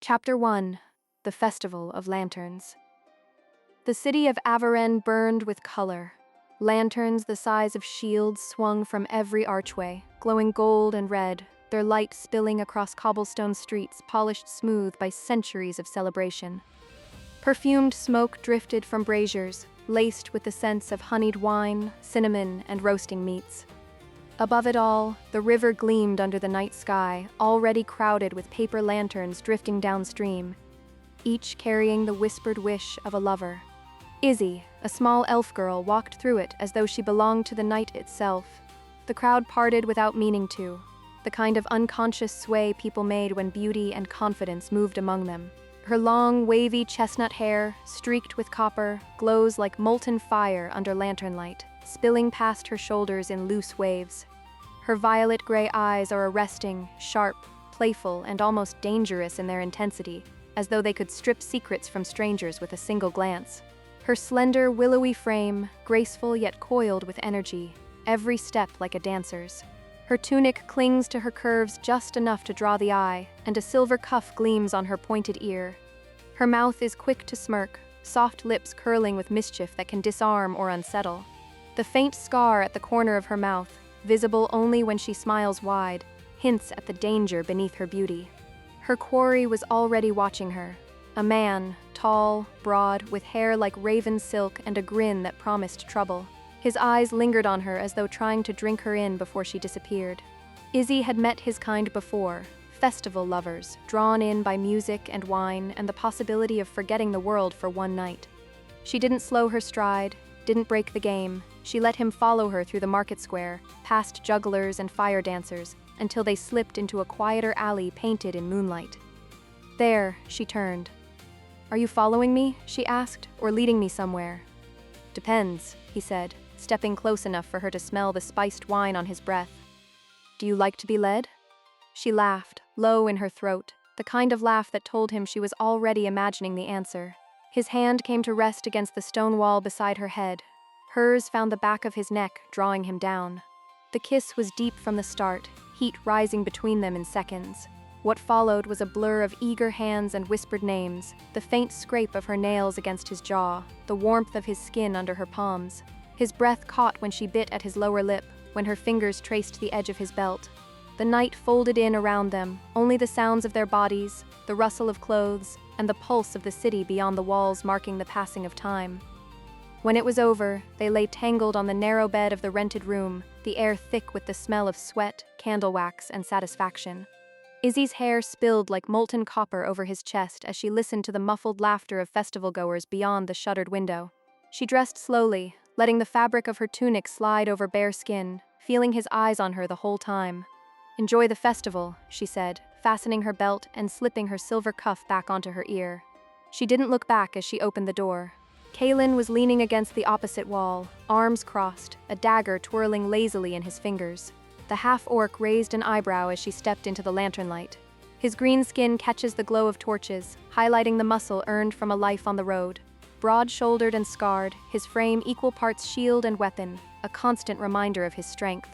Chapter 1: The Festival of Lanterns. The city of Avarenne burned with color. Lanterns the size of shields swung from every archway, glowing gold and red, their light spilling across cobblestone streets polished smooth by centuries of celebration. Perfumed smoke drifted from braziers, laced with the scents of honeyed wine, cinnamon, and roasting meats. Above it all, the river gleamed under the night sky, already crowded with paper lanterns drifting downstream, each carrying the whispered wish of a lover. Izzi, a small elf girl, walked through it as though she belonged to the night itself. The crowd parted without meaning to, the kind of unconscious sway people made when beauty and confidence moved among them. Her long, wavy chestnut hair, streaked with copper, glows like molten fire under lantern light, spilling past her shoulders in loose waves. Her violet-gray eyes are arresting, sharp, playful, and almost dangerous in their intensity, as though they could strip secrets from strangers with a single glance. Her slender, willowy frame, graceful yet coiled with energy, every step like a dancer's. Her tunic clings to her curves just enough to draw the eye, and a silver cuff gleams on her pointed ear. Her mouth is quick to smirk, soft lips curling with mischief that can disarm or unsettle. The faint scar at the corner of her mouth, visible only when she smiles wide, hints at the danger beneath her beauty. Her quarry was already watching her. A man, tall, broad, with hair like raven silk and a grin that promised trouble. His eyes lingered on her as though trying to drink her in before she disappeared. Izzi had met his kind before, festival lovers, drawn in by music and wine and the possibility of forgetting the world for one night. She didn't slow her stride, didn't break the game. She let him follow her through the market square, past jugglers and fire dancers, until they slipped into a quieter alley painted in moonlight. There, she turned. "Are you following me?" she asked, "or leading me somewhere?" "Depends," he said, stepping close enough for her to smell the spiced wine on his breath. "Do you like to be led?" She laughed, low in her throat, the kind of laugh that told him she was already imagining the answer. His hand came to rest against the stone wall beside her head. Hers found the back of his neck, drawing him down. The kiss was deep from the start, heat rising between them in seconds. What followed was a blur of eager hands and whispered names, the faint scrape of her nails against his jaw, the warmth of his skin under her palms. His breath caught when she bit at his lower lip, when her fingers traced the edge of his belt. The night folded in around them, only the sounds of their bodies, the rustle of clothes, and the pulse of the city beyond the walls marking the passing of time. When it was over, they lay tangled on the narrow bed of the rented room, the air thick with the smell of sweat, candle wax, and satisfaction. Izzi's hair spilled like molten copper over his chest as she listened to the muffled laughter of festival-goers beyond the shuttered window. She dressed slowly, letting the fabric of her tunic slide over bare skin, feeling his eyes on her the whole time. "Enjoy the festival," she said, fastening her belt and slipping her silver cuff back onto her ear. She didn't look back as she opened the door. Kaelen was leaning against the opposite wall, arms crossed, a dagger twirling lazily in his fingers. The half-orc raised an eyebrow as she stepped into the lantern light. His green skin catches the glow of torches, highlighting the muscle earned from a life on the road. Broad-shouldered and scarred, his frame equal parts shield and weapon, a constant reminder of his strength.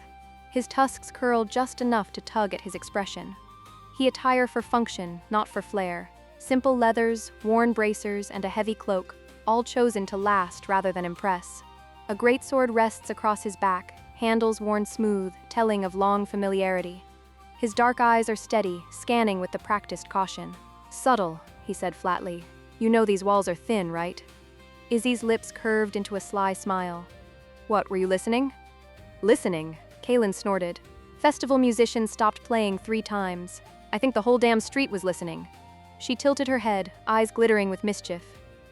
His tusks curled just enough to tug at his expression. He attire for function, not for flair. Simple leathers, worn bracers, and a heavy cloak, all chosen to last rather than impress. A greatsword rests across his back, handles worn smooth, telling of long familiarity. His dark eyes are steady, scanning with the practiced caution. "Subtle," he said flatly. "You know these walls are thin, right?" Izzi's lips curved into a sly smile. "What, were you listening?" "Listening?" Kaelen snorted. Festival musicians stopped playing 3 times. I think the whole damn street was listening. She tilted her head, eyes glittering with mischief.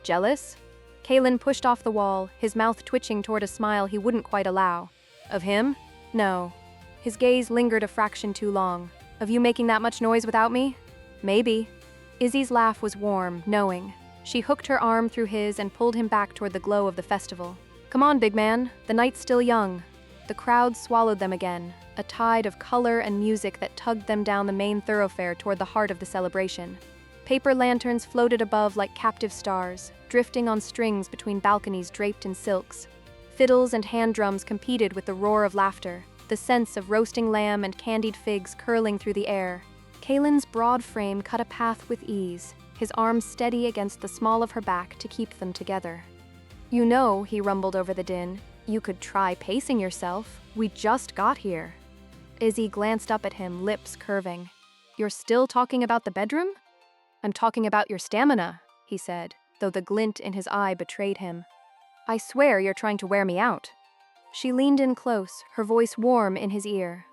"Jealous?" Kaelen pushed off the wall, his mouth twitching toward a smile he wouldn't quite allow. "Of him? No." His gaze lingered a fraction too long. "Of you making that much noise without me? Maybe." Izzi's laugh was warm, knowing. She hooked her arm through his and pulled him back toward the glow of the festival. "Come on, big man, the night's still young." The crowd swallowed them again, a tide of color and music that tugged them down the main thoroughfare toward the heart of the celebration. Paper lanterns floated above like captive stars, drifting on strings between balconies draped in silks. Fiddles and hand drums competed with the roar of laughter, the scents of roasting lamb and candied figs curling through the air. Kaelen's broad frame cut a path with ease, his arms steady against the small of her back to keep them together. "You know," he rumbled over the din, "you could try pacing yourself. We just got here." Izzi glanced up at him, lips curving. "You're still talking about the bedroom?" "I'm talking about your stamina," he said, though the glint in his eye betrayed him. "I swear you're trying to wear me out." She leaned in close, her voice warm in his ear.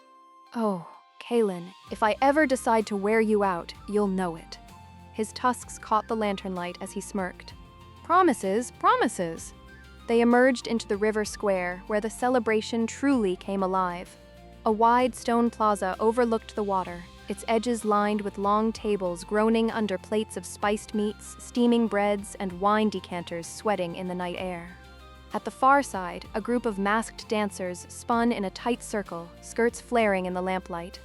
"Oh, Kaelen, if I ever decide to wear you out, you'll know it." His tusks caught the lantern light as he smirked. "Promises, promises." They emerged into the river square, where the celebration truly came alive. A wide stone plaza overlooked the water, its edges lined with long tables groaning under plates of spiced meats, steaming breads, and wine decanters sweating in the night air. At the far side, a group of masked dancers spun in a tight circle, skirts flaring in the lamplight.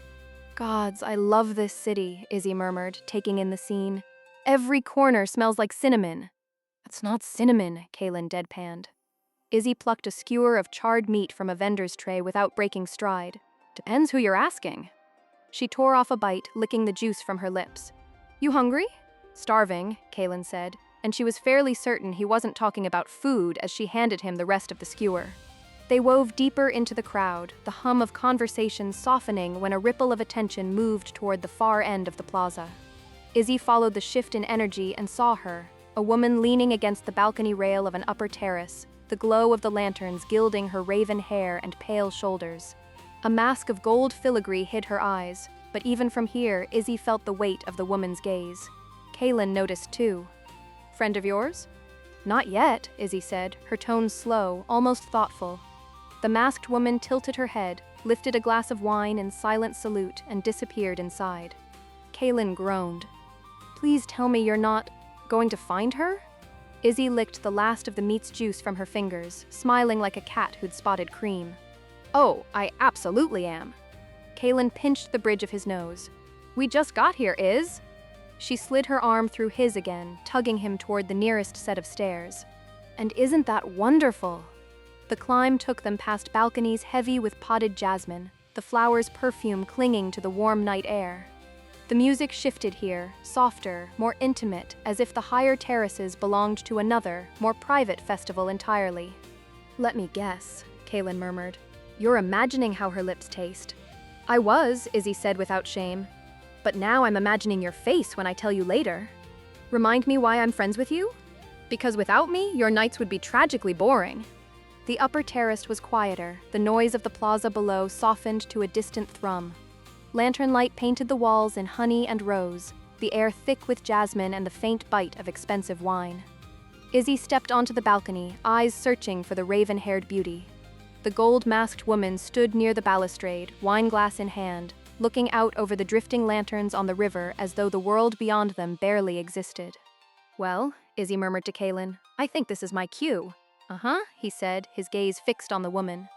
"Gods, I love this city," Izzi murmured, taking in the scene. "Every corner smells like cinnamon." "That's not cinnamon," Kaelen deadpanned. Izzi plucked a skewer of charred meat from a vendor's tray without breaking stride. "Depends who you're asking." She tore off a bite, licking the juice from her lips. "You hungry?" "Starving," Kaelen said, and she was fairly certain he wasn't talking about food as she handed him the rest of the skewer. They wove deeper into the crowd, the hum of conversation softening when a ripple of attention moved toward the far end of the plaza. Izzi followed the shift in energy and saw her, a woman leaning against the balcony rail of an upper terrace, the glow of the lanterns gilding her raven hair and pale shoulders. A mask of gold filigree hid her eyes, but even from here, Izzi felt the weight of the woman's gaze. Kaelen noticed too. "Friend of yours?" "Not yet," Izzi said, her tone slow, almost thoughtful. The masked woman tilted her head, lifted a glass of wine in silent salute, and disappeared inside. Kaelen groaned. "Please tell me you're not going to find her?" Izzi licked the last of the meat's juice from her fingers, smiling like a cat who'd spotted cream. "Oh, I absolutely am." Kaelen pinched the bridge of his nose. "We just got here, Iz." She slid her arm through his again, tugging him toward the nearest set of stairs. "And isn't that wonderful?" The climb took them past balconies heavy with potted jasmine, the flower's perfume clinging to the warm night air. The music shifted here, softer, more intimate, as if the higher terraces belonged to another, more private festival entirely. "Let me guess," Kaelen murmured. "You're imagining how her lips taste." "I was," Izzi said without shame. "But now I'm imagining your face when I tell you later." "Remind me why I'm friends with you?" "Because without me, your nights would be tragically boring." The upper terrace was quieter, the noise of the plaza below softened to a distant thrum. Lantern light painted the walls in honey and rose, the air thick with jasmine and the faint bite of expensive wine. Izzi stepped onto the balcony, eyes searching for the raven-haired beauty. The gold-masked woman stood near the balustrade, wineglass in hand, looking out over the drifting lanterns on the river as though the world beyond them barely existed. "Well," Izzi murmured to Kaelen, "I think this is my cue." "Uh-huh," he said, his gaze fixed on the woman.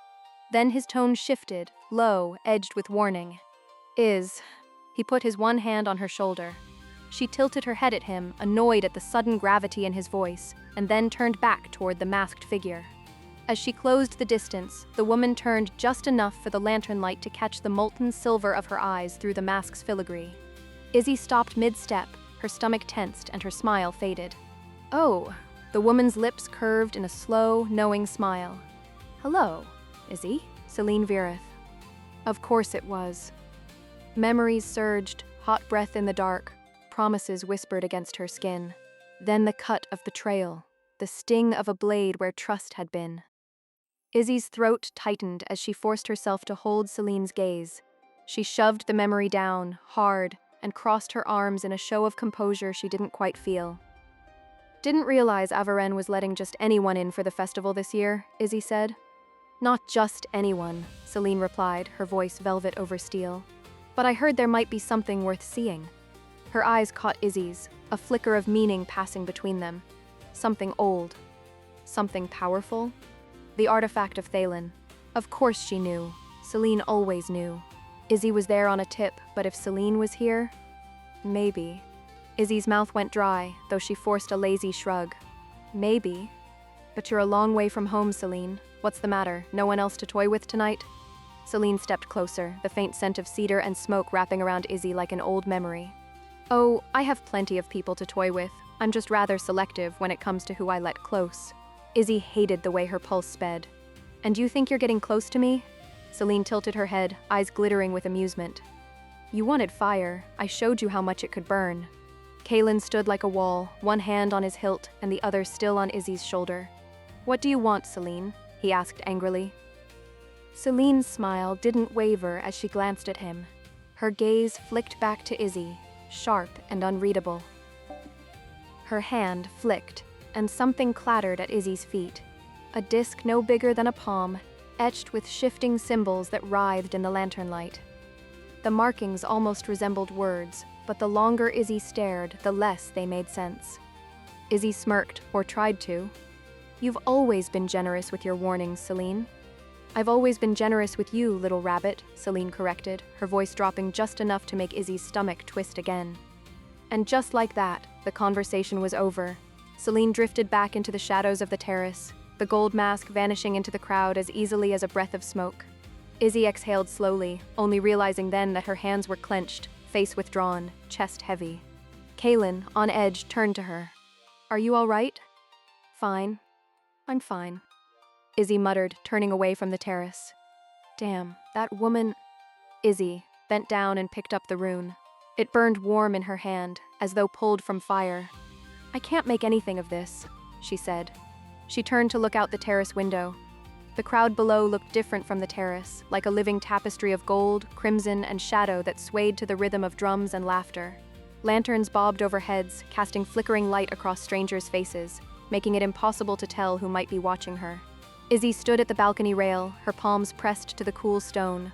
Then his tone shifted, low, edged with warning. "Iz." He put his one hand on her shoulder. She tilted her head at him, annoyed at the sudden gravity in his voice, and then turned back toward the masked figure. As she closed the distance, the woman turned just enough for the lantern light to catch the molten silver of her eyes through the mask's filigree. Izzi stopped mid-step, her stomach tensed and her smile faded. "Oh." The woman's lips curved in a slow, knowing smile. "Hello, Izzi?" Celine Virith. Of course it was. Memories surged, hot breath in the dark, promises whispered against her skin. Then the cut of betrayal, the sting of a blade where trust had been. Izzi's throat tightened as she forced herself to hold Celine's gaze. She shoved the memory down, hard, and crossed her arms in a show of composure she didn't quite feel. "Didn't realize Avarenne was letting just anyone in for the festival this year," Izzi said. "Not just anyone," Celine replied, her voice velvet over steel. "But I heard there might be something worth seeing." Her eyes caught Izzi's, a flicker of meaning passing between them. Something old. Something powerful. The artifact of Thalen. Of course she knew. Celine always knew. Izzi was there on a tip, but if Celine was here? Maybe. Izzi's mouth went dry, though she forced a lazy shrug. Maybe. "But you're a long way from home, Celine. What's the matter? No one else to toy with tonight?" Celine stepped closer, the faint scent of cedar and smoke wrapping around Izzi like an old memory. "Oh, I have plenty of people to toy with. I'm just rather selective when it comes to who I let close." Izzi hated the way her pulse sped. "And you think you're getting close to me?" Celine tilted her head, eyes glittering with amusement. "You wanted fire. I showed you how much it could burn." Kaelen stood like a wall, one hand on his hilt and the other still on Izzi's shoulder. "What do you want, Celine?" he asked angrily. Celine's smile didn't waver as she glanced at him. Her gaze flicked back to Izzi, sharp and unreadable. Her hand flicked, and something clattered at Izzi's feet. A disc no bigger than a palm, etched with shifting symbols that writhed in the lantern light. The markings almost resembled words, but the longer Izzi stared, the less they made sense. Izzi smirked, or tried to. "You've always been generous with your warnings, Celine." "I've always been generous with you, little rabbit," Celine corrected, her voice dropping just enough to make Izzi's stomach twist again. And just like that, the conversation was over. Celine drifted back into the shadows of the terrace, the gold mask vanishing into the crowd as easily as a breath of smoke. Izzi exhaled slowly, only realizing then that her hands were clenched, face withdrawn, chest heavy. Kaelen, on edge, turned to her. "Are you all right?" "Fine. I'm fine," Izzi muttered, turning away from the terrace. "Damn, that woman—" Izzi bent down and picked up the rune. It burned warm in her hand, as though pulled from fire. "I can't make anything of this," she said. She turned to look out the terrace window. The crowd below looked different from the terrace, like a living tapestry of gold, crimson, and shadow that swayed to the rhythm of drums and laughter. Lanterns bobbed over heads, casting flickering light across strangers' faces, making it impossible to tell who might be watching her. Izzi stood at the balcony rail, her palms pressed to the cool stone.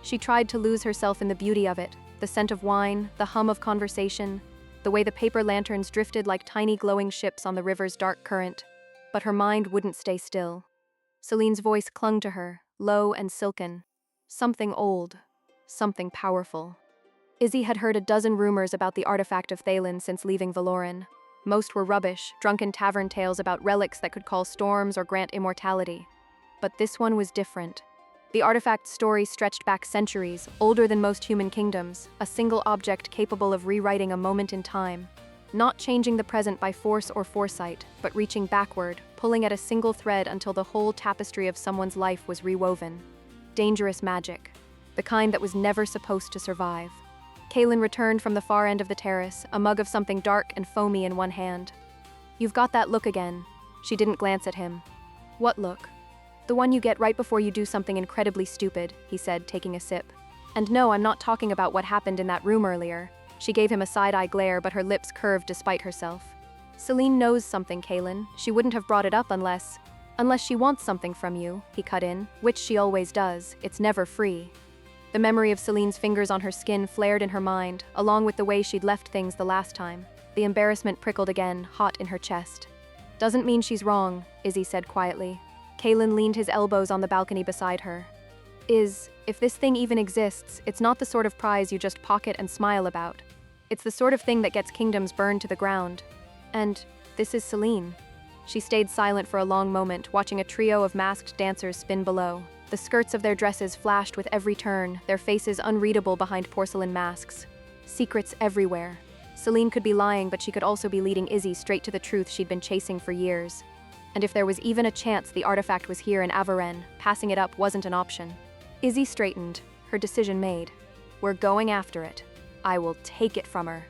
She tried to lose herself in the beauty of it, the scent of wine, the hum of conversation, the way the paper lanterns drifted like tiny glowing ships on the river's dark current. But her mind wouldn't stay still. Celine's voice clung to her, low and silken. Something old, something powerful. Izzi had heard a dozen rumors about the artifact of Thalen since leaving Valoren. Most were rubbish, drunken tavern tales about relics that could call storms or grant immortality. But this one was different. The artifact's story stretched back centuries, older than most human kingdoms, a single object capable of rewriting a moment in time. Not changing the present by force or foresight, but reaching backward, pulling at a single thread until the whole tapestry of someone's life was rewoven. Dangerous magic. The kind that was never supposed to survive. Kaelen returned from the far end of the terrace, a mug of something dark and foamy in one hand. "You've got that look again." She didn't glance at him. "What look?" "The one you get right before you do something incredibly stupid," he said, taking a sip. "And no, I'm not talking about what happened in that room earlier." She gave him a side-eye glare, but her lips curved despite herself. "Celine knows something, Kaelen. She wouldn't have brought it up unless she wants something from you," he cut in, "which she always does. It's never free." The memory of Celine's fingers on her skin flared in her mind, along with the way she'd left things the last time. The embarrassment prickled again, hot in her chest. "Doesn't mean she's wrong," Izzi said quietly. Kaelen leaned his elbows on the balcony beside her. If this thing even exists, it's not the sort of prize you just pocket and smile about. It's the sort of thing that gets kingdoms burned to the ground. And this is Celine." She stayed silent for a long moment, watching a trio of masked dancers spin below. The skirts of their dresses flashed with every turn, their faces unreadable behind porcelain masks. Secrets everywhere. Celine could be lying, but she could also be leading Izzi straight to the truth she'd been chasing for years. And if there was even a chance the artifact was here in Avarenne, passing it up wasn't an option. Izzi straightened, her decision made. "We're going after it. I will take it from her."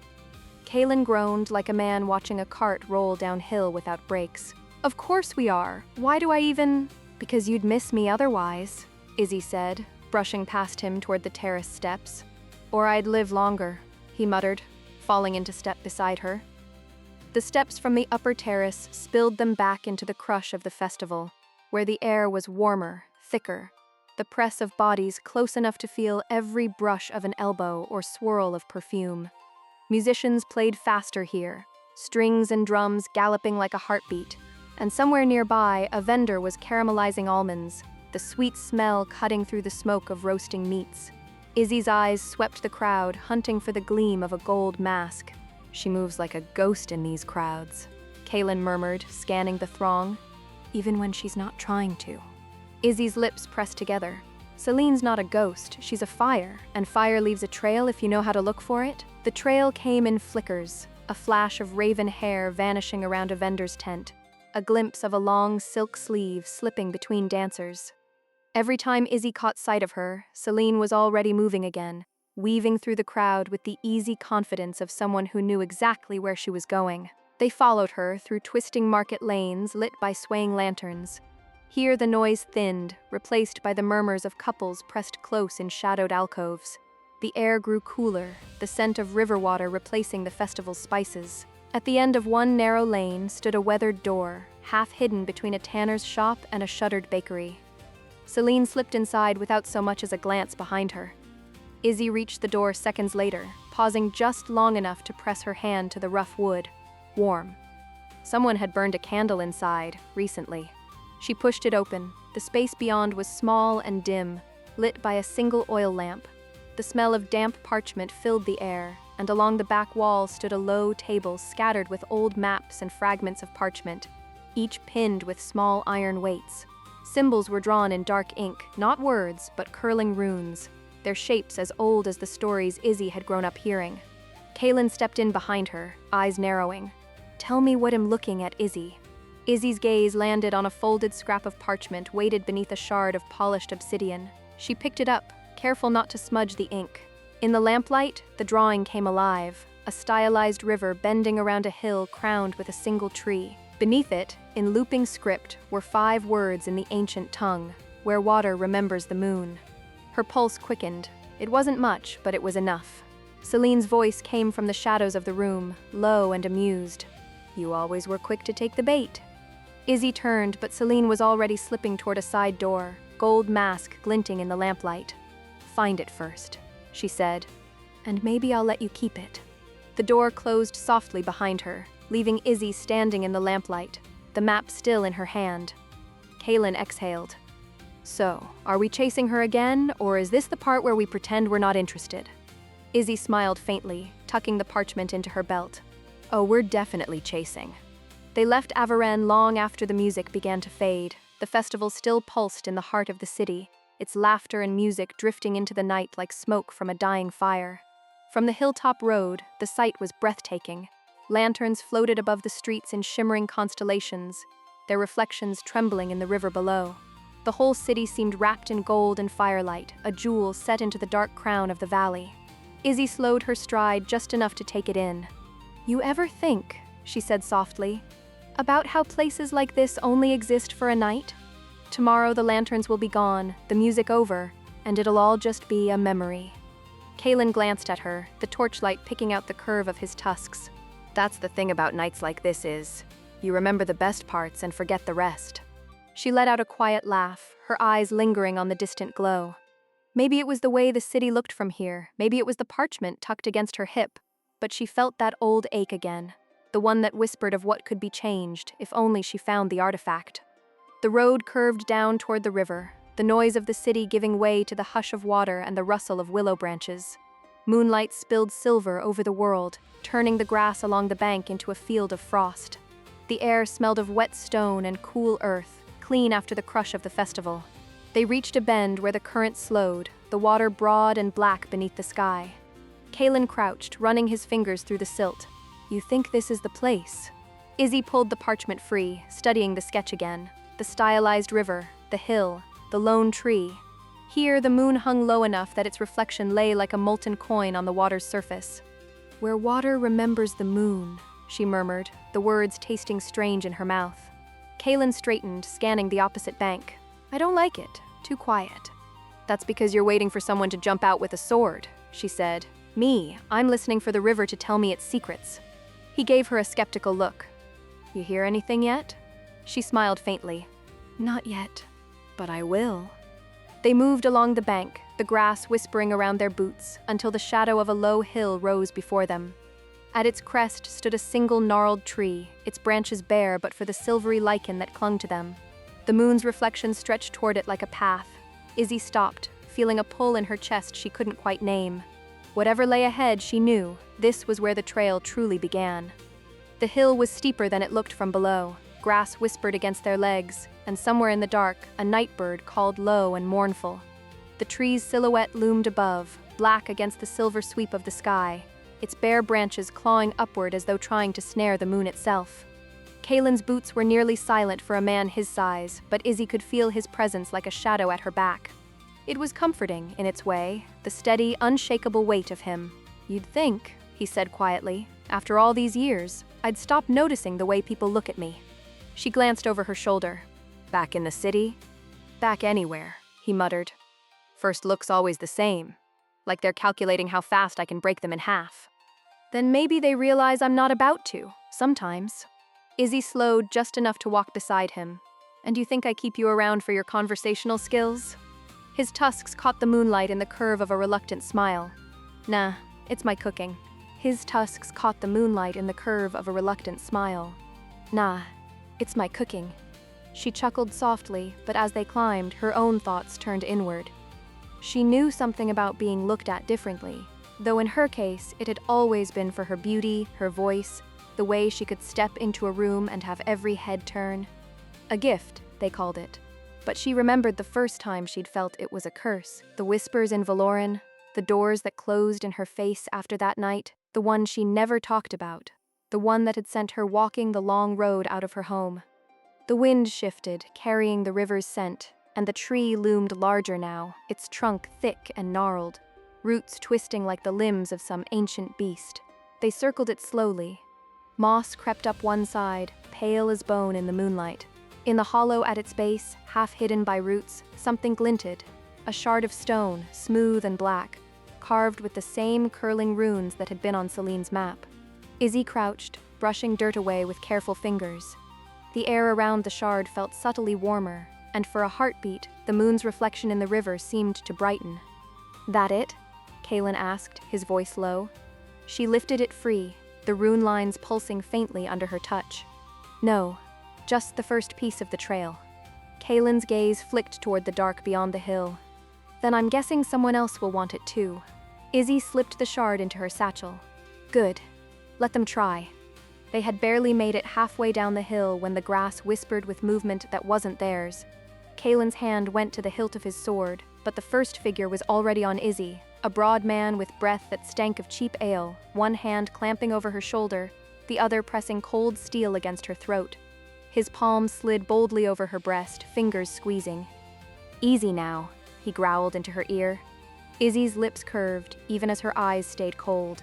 Kaelen groaned like a man watching a cart roll downhill without brakes. "Of course we are. Why do I even—" "Because you'd miss me otherwise," Izzi said, brushing past him toward the terrace steps. "Or I'd live longer," he muttered, falling into step beside her. The steps from the upper terrace spilled them back into the crush of the festival, where the air was warmer, thicker, the press of bodies close enough to feel every brush of an elbow or swirl of perfume. Musicians played faster here, strings and drums galloping like a heartbeat, and somewhere nearby a vendor was caramelizing almonds, the sweet smell cutting through the smoke of roasting meats. Izzi's eyes swept the crowd, hunting for the gleam of a gold mask. "She moves like a ghost in these crowds," Kaelen murmured, scanning the throng. "Even when she's not trying to." Izzi's lips pressed together. Celine's not a ghost, she's a fire, and fire leaves a trail if you know how to look for it. The trail came in flickers, a flash of raven hair vanishing around a vendor's tent, a glimpse of a long silk sleeve slipping between dancers. Every time Izzi caught sight of her, Celine was already moving again, weaving through the crowd with the easy confidence of someone who knew exactly where she was going. They followed her through twisting market lanes lit by swaying lanterns. Here the noise thinned, replaced by the murmurs of couples pressed close in shadowed alcoves. The air grew cooler, the scent of river water replacing the festival's spices. At the end of one narrow lane stood a weathered door, half hidden between a tanner's shop and a shuttered bakery. Celine slipped inside without so much as a glance behind her. Izzi reached the door seconds later, pausing just long enough to press her hand to the rough wood. Warm. Someone had burned a candle inside, recently. She pushed it open. The space beyond was small and dim, lit by a single oil lamp. The smell of damp parchment filled the air, and along the back wall stood a low table scattered with old maps and fragments of parchment, each pinned with small iron weights. Symbols were drawn in dark ink, not words, but curling runes, their shapes as old as the stories Izzi had grown up hearing. Kaelen stepped in behind her, eyes narrowing. "Tell me what I'm looking at, Izzi." Izzi's gaze landed on a folded scrap of parchment weighted beneath a shard of polished obsidian. She picked it up, careful not to smudge the ink. In the lamplight, the drawing came alive, a stylized river bending around a hill crowned with a single tree. Beneath it, in looping script, were 5 words in the ancient tongue, "Where water remembers the moon." Her pulse quickened. It wasn't much, but it was enough. Celine's voice came from the shadows of the room, low and amused. "You always were quick to take the bait." Izzi turned, but Celine was already slipping toward a side door, gold mask glinting in the lamplight. "Find it first," she said, "and maybe I'll let you keep it." The door closed softly behind her, leaving Izzi standing in the lamplight, the map still in her hand. Kaelen exhaled. "So, are we chasing her again, or is this the part where we pretend we're not interested?" Izzi smiled faintly, tucking the parchment into her belt. "Oh, we're definitely chasing." They left Avarenne long after the music began to fade. The festival still pulsed in the heart of the city, its laughter and music drifting into the night like smoke from a dying fire. From the hilltop road, the sight was breathtaking. Lanterns floated above the streets in shimmering constellations, their reflections trembling in the river below. The whole city seemed wrapped in gold and firelight, a jewel set into the dark crown of the valley. Izzi slowed her stride just enough to take it in. "You ever think," she said softly, "about how places like this only exist for a night? Tomorrow the lanterns will be gone, the music over, and it'll all just be a memory." Kaelen glanced at her, the torchlight picking out the curve of his tusks. "That's the thing about nights like this is, you remember the best parts and forget the rest." She let out a quiet laugh, her eyes lingering on the distant glow. Maybe it was the way the city looked from here, maybe it was the parchment tucked against her hip, but she felt that old ache again, the one that whispered of what could be changed if only she found the artifact. The road curved down toward the river, the noise of the city giving way to the hush of water and the rustle of willow branches. Moonlight spilled silver over the world, turning the grass along the bank into a field of frost. The air smelled of wet stone and cool earth, clean after the crush of the festival. They reached a bend where the current slowed, the water broad and black beneath the sky. Kaelen crouched, running his fingers through the silt. "You think this is the place?" Izzi pulled the parchment free, studying the sketch again. The stylized river, the hill, the lone tree. Here the moon hung low enough that its reflection lay like a molten coin on the water's surface. "Where water remembers the moon," she murmured, the words tasting strange in her mouth. Kaelen straightened, scanning the opposite bank. "I don't like it. Too quiet." "That's because you're waiting for someone to jump out with a sword," she said. "Me, I'm listening for the river to tell me its secrets." He gave her a skeptical look. "You hear anything yet?" She smiled faintly. "Not yet, but I will." They moved along the bank, the grass whispering around their boots, until the shadow of a low hill rose before them. At its crest stood a single gnarled tree, its branches bare but for the silvery lichen that clung to them. The moon's reflection stretched toward it like a path. Izzi stopped, feeling a pull in her chest she couldn't quite name. Whatever lay ahead, she knew, this was where the trail truly began. The hill was steeper than it looked from below. Grass whispered against their legs, and somewhere in the dark, a night bird called low and mournful. The tree's silhouette loomed above, black against the silver sweep of the sky, its bare branches clawing upward as though trying to snare the moon itself. Kaelen's boots were nearly silent for a man his size, but Izzi could feel his presence like a shadow at her back. It was comforting, in its way, the steady, unshakable weight of him. "You'd think," he said quietly, "after all these years, I'd stop noticing the way people look at me." She glanced over her shoulder. "Back in the city?" "Back anywhere," he muttered. "First look's always the same, like they're calculating how fast I can break them in half." "Then maybe they realize I'm not about to, sometimes." Izzi slowed just enough to walk beside him. "And you think I keep you around for your conversational skills?" His tusks caught the moonlight in the curve of a reluctant smile. "Nah, it's my cooking." His tusks caught the moonlight in the curve of a reluctant smile. "Nah, it's my cooking." She chuckled softly, but as they climbed, her own thoughts turned inward. She knew something about being looked at differently, though in her case, it had always been for her beauty, her voice, the way she could step into a room and have every head turn. A gift, they called it. But she remembered the first time she'd felt it was a curse. The whispers in Valoran, the doors that closed in her face after that night, the one she never talked about, the one that had sent her walking the long road out of her home. The wind shifted, carrying the river's scent, and the tree loomed larger now, its trunk thick and gnarled, roots twisting like the limbs of some ancient beast. They circled it slowly. Moss crept up one side, pale as bone in the moonlight. In the hollow at its base, half hidden by roots, something glinted, a shard of stone, smooth and black, carved with the same curling runes that had been on Celine's map. Izzi crouched, brushing dirt away with careful fingers. The air around the shard felt subtly warmer, and for a heartbeat, the moon's reflection in the river seemed to brighten. "That it?" Kaelen asked, his voice low. She lifted it free, the rune lines pulsing faintly under her touch. "No, just the first piece of the trail." Kaelen's gaze flicked toward the dark beyond the hill. "Then I'm guessing someone else will want it too." Izzi slipped the shard into her satchel. "Good. Let them try." They had barely made it halfway down the hill when the grass whispered with movement that wasn't theirs. Kaelen's hand went to the hilt of his sword, but the first figure was already on Izzi, a broad man with breath that stank of cheap ale, one hand clamping over her shoulder, the other pressing cold steel against her throat. His palm slid boldly over her breast, fingers squeezing. "Easy now," he growled into her ear. Izzi's lips curved, even as her eyes stayed cold.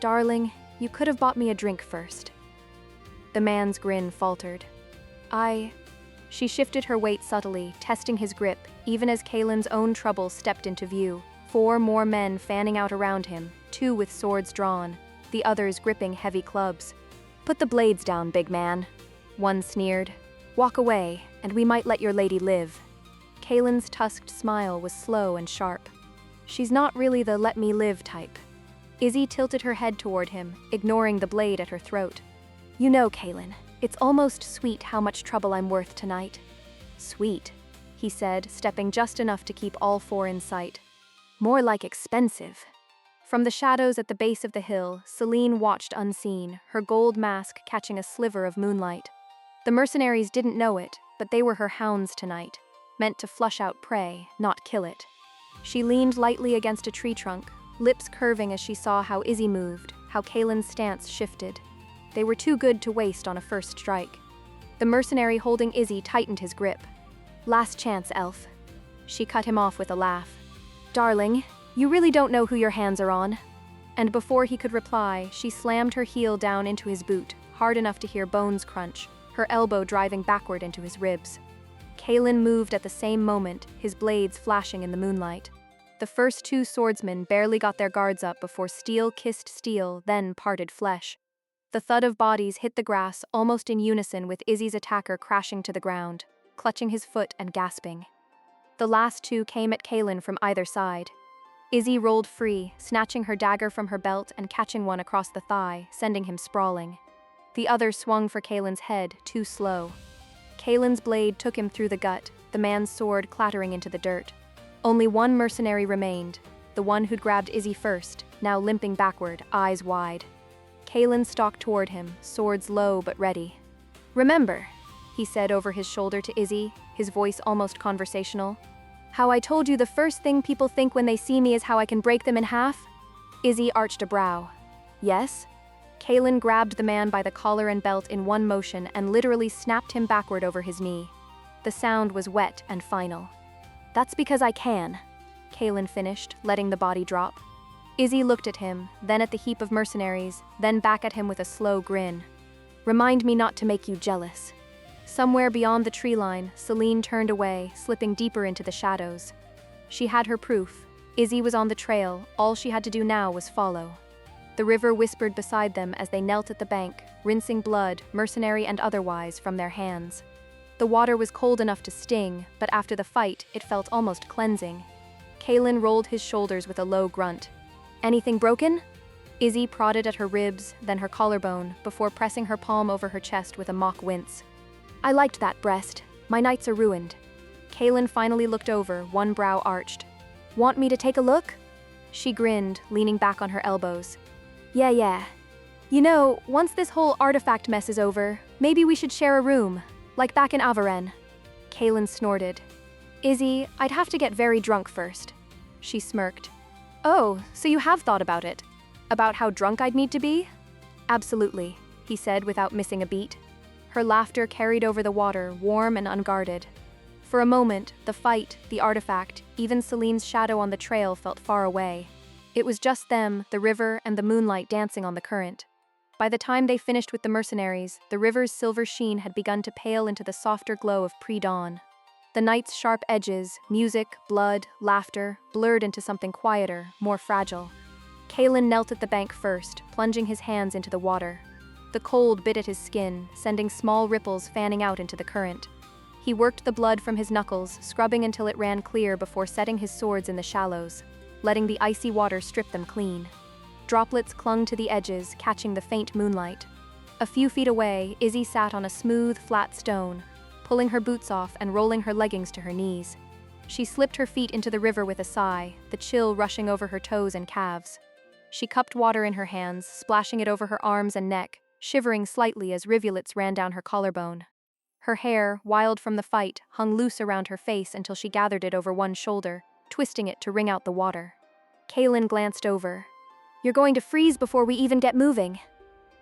"Darling, you could have bought me a drink first." The man's grin faltered. She shifted her weight subtly, testing his grip, even as Kaelen's own trouble stepped into view. 4 more men fanning out around him, 2 with swords drawn, the others gripping heavy clubs. "Put the blades down, big man." One sneered. "Walk away, and we might let your lady live." Kaelen's tusked smile was slow and sharp. "She's not really the let me live type." Izzi tilted her head toward him, ignoring the blade at her throat. "You know, Kaelen, it's almost sweet how much trouble I'm worth tonight." "Sweet," he said, stepping just enough to keep all 4 in sight. "More like expensive." From the shadows at the base of the hill, Celine watched unseen, her gold mask catching a sliver of moonlight. The mercenaries didn't know it, but they were her hounds tonight, meant to flush out prey, not kill it. She leaned lightly against a tree trunk, lips curving as she saw how Izzi moved, how Kaelen's stance shifted. They were too good to waste on a first strike. The mercenary holding Izzi tightened his grip. "Last chance, elf." She cut him off with a laugh. "Darling, you really don't know who your hands are on." And before he could reply, she slammed her heel down into his boot, hard enough to hear bones crunch, her elbow driving backward into his ribs. Kaelen moved at the same moment, his blades flashing in the moonlight. The first 2 swordsmen barely got their guards up before steel kissed steel, then parted flesh. The thud of bodies hit the grass almost in unison with Izzi's attacker crashing to the ground, clutching his foot and gasping. The last 2 came at Kaelen from either side. Izzi rolled free, snatching her dagger from her belt and catching one across the thigh, sending him sprawling. The other swung for Kaelen's head, too slow. Kaelen's blade took him through the gut, the man's sword clattering into the dirt. Only one mercenary remained, the one who'd grabbed Izzi first, now limping backward, eyes wide. Kaelen stalked toward him, swords low but ready. "Remember," he said over his shoulder to Izzi, his voice almost conversational, How I told you the first thing people think when they see me is how I can break them in half? Izzi arched a brow. Yes? Kaelen grabbed the man by the collar and belt in one motion and literally snapped him backward over his knee. The sound was wet and final. That's because I can, Kaelen finished, letting the body drop. Izzi looked at him, then at the heap of mercenaries, then back at him with a slow grin. Remind me not to make you jealous. Somewhere beyond the tree line, Celine turned away, slipping deeper into the shadows. She had her proof. Izzi was on the trail, all she had to do now was follow. The river whispered beside them as they knelt at the bank, rinsing blood, mercenary and otherwise, from their hands. The water was cold enough to sting, but after the fight, it felt almost cleansing. Kaelen rolled his shoulders with a low grunt. Anything broken? Izzi prodded at her ribs, then her collarbone, before pressing her palm over her chest with a mock wince. I liked that breast. My nights are ruined. Kaelen finally looked over, one brow arched. Want me to take a look? She grinned, leaning back on her elbows. Yeah. You know, once this whole artifact mess is over, maybe we should share a room, like back in Avarenne. Kaelen snorted. Izzi, I'd have to get very drunk first. She smirked. Oh, so you have thought about it? About how drunk I'd need to be? Absolutely, he said without missing a beat. Her laughter carried over the water, warm and unguarded. For a moment, the fight, the artifact, even Celine's shadow on the trail felt far away. It was just them, the river, and the moonlight dancing on the current. By the time they finished with the mercenaries, the river's silver sheen had begun to pale into the softer glow of pre-dawn. The night's sharp edges, music, blood, laughter, blurred into something quieter, more fragile. Kaelen knelt at the bank first, plunging his hands into the water. The cold bit at his skin, sending small ripples fanning out into the current. He worked the blood from his knuckles, scrubbing until it ran clear before setting his swords in the shallows, letting the icy water strip them clean. Droplets clung to the edges, catching the faint moonlight. A few feet away, Izzi sat on a smooth, flat stone, pulling her boots off and rolling her leggings to her knees. She slipped her feet into the river with a sigh, the chill rushing over her toes and calves. She cupped water in her hands, splashing it over her arms and neck, shivering slightly as rivulets ran down her collarbone. Her hair, wild from the fight, hung loose around her face until she gathered it over one shoulder, twisting it to wring out the water. Kaelen glanced over. You're going to freeze before we even get moving.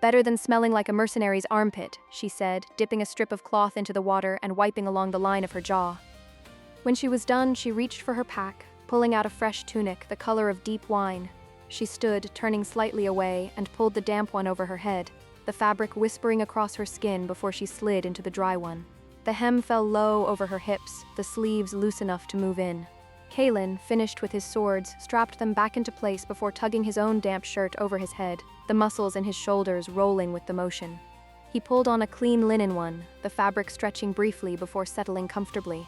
Better than smelling like a mercenary's armpit, she said, dipping a strip of cloth into the water and wiping along the line of her jaw. When she was done, she reached for her pack, pulling out a fresh tunic, the color of deep wine. She stood, turning slightly away, and pulled the damp one over her head, the fabric whispering across her skin before she slid into the dry one. The hem fell low over her hips, the sleeves loose enough to move in. Kaelen, finished with his swords, strapped them back into place before tugging his own damp shirt over his head, the muscles in his shoulders rolling with the motion. He pulled on a clean linen one, the fabric stretching briefly before settling comfortably.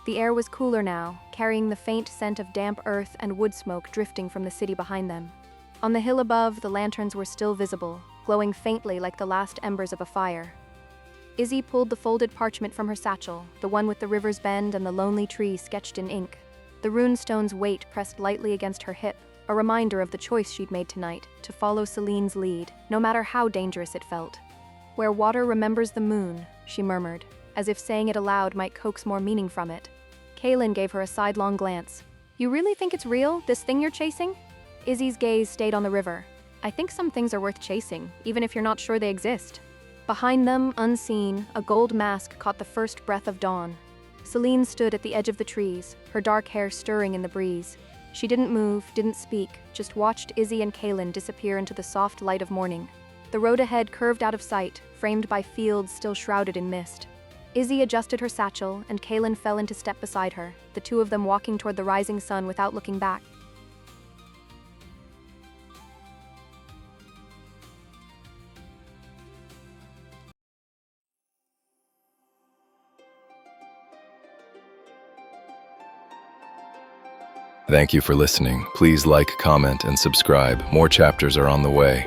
The air was cooler now, carrying the faint scent of damp earth and wood smoke drifting from the city behind them. On the hill above, the lanterns were still visible, glowing faintly like the last embers of a fire. Izzi pulled the folded parchment from her satchel, the one with the river's bend and the lonely tree sketched in ink. The runestone's weight pressed lightly against her hip, a reminder of the choice she'd made tonight, to follow Celine's lead, no matter how dangerous it felt. Where water remembers the moon, she murmured, as if saying it aloud might coax more meaning from it. Kaelen gave her a sidelong glance. You really think it's real, this thing you're chasing? Izzi's gaze stayed on the river. I think some things are worth chasing, even if you're not sure they exist. Behind them, unseen, a gold mask caught the first breath of dawn. Celine stood at the edge of the trees, her dark hair stirring in the breeze. She didn't move, didn't speak, just watched Izzi and Kaelen disappear into the soft light of morning. The road ahead curved out of sight, framed by fields still shrouded in mist. Izzi adjusted her satchel, and Kaelen fell into step beside her, the two of them walking toward the rising sun without looking back. Thank you for listening. Please like, comment, and subscribe. More chapters are on the way.